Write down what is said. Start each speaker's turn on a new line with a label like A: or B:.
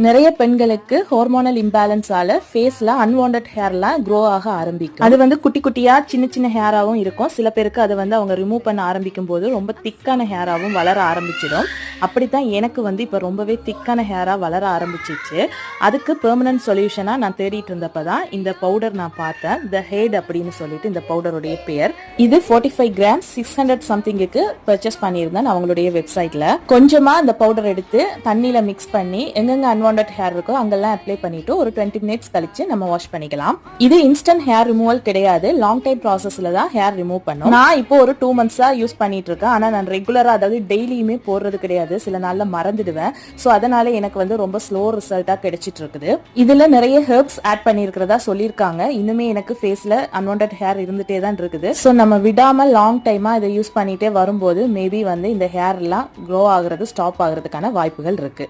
A: நிறைய பெண்களுக்கு ஹார்மோனல் இம்பேலன்ஸால ஃபேஸ்ல அன்வான்ட் ஹேர்லாம் க்ரோ ஆக ஆரம்பிக்கும். அது வந்து குட்டி குட்டியா சின்ன சின்ன ஹேராவும் இருக்கும். சில பேருக்கு அதை வந்து அவங்க ரிமூவ் பண்ண ஆரம்பிக்கும் போது ரொம்ப திக்கான ஹேராவும் வளர ஆரம்பிச்சிடும். அப்படித்தான் எனக்கு வந்து இப்போ ரொம்பவே திக்கான ஹேரா வளர ஆரம்பிச்சிச்சு. அதுக்கு பெர்மனன்ட் சொல்யூஷனா நான் தேடிட்டு இருந்தப்பதான் இந்த பவுடர் நான் பார்த்தேன். த ஹேட் அப்படின்னு சொல்லிட்டு இந்த பவுடருடைய பேர். இது 45 கிராம்ஸ் 600 சம்திங்குக்கு பர்ச்சேஸ் பண்ணியிருந்தேன் அவங்களுடைய வெப்சைட்ல. கொஞ்சமா இந்த பவுடர் எடுத்து தண்ணியில மிக்ஸ் பண்ணி எங்கெங்க அன்வான்ட் ஹேர் இருக்கோ அங்கெல்லாம் அப்ளை பண்ணிட்டு ஒரு 20 மினிட்ஸ் கழிச்சு நம்ம வாஷ் பண்ணிக்கலாம். இது இன்ஸ்டன்ட் ஹேர் ரிமூவல் கிடையாது. லாங் டைம் ப்ராசஸ்ல தான் ஹேர் ரிமூவ் பண்ணும். நான் இப்போ ஒரு 2 மந்த்ஸா யூஸ் பண்ணிட்டு இருக்கேன். ஆனா நான் ரெகுலரா, அதாவது டெய்லியுமே போடுறது கிடையாது. சில நாள்ல மறந்துடுவேன். சோ அதனால எனக்கு வந்து ரொம்ப ஸ்லோ ரிசல்ட்டா கிடைச்சிட்டு இருக்குது. இதுல நிறைய ஹெர்ப்ஸ் ஆட் பண்ணிருக்கிறதா சொல்லியிருக்காங்க. இன்னுமே எனக்கு ஃபேஸ்ல அன்வான்ட் ஹேர் இருந்துட்டே தான் இருக்குது. சோ நம்ம விடாம லாங் டைமா இதை யூஸ் பண்ணிட்டே வரும்போது மேபி வந்து இந்த ஹேர் எல்லாம் க்ரோ ஆகுறது ஸ்டாப் ஆகுறதுக்கான வாய்ப்புகள் இருக்கு.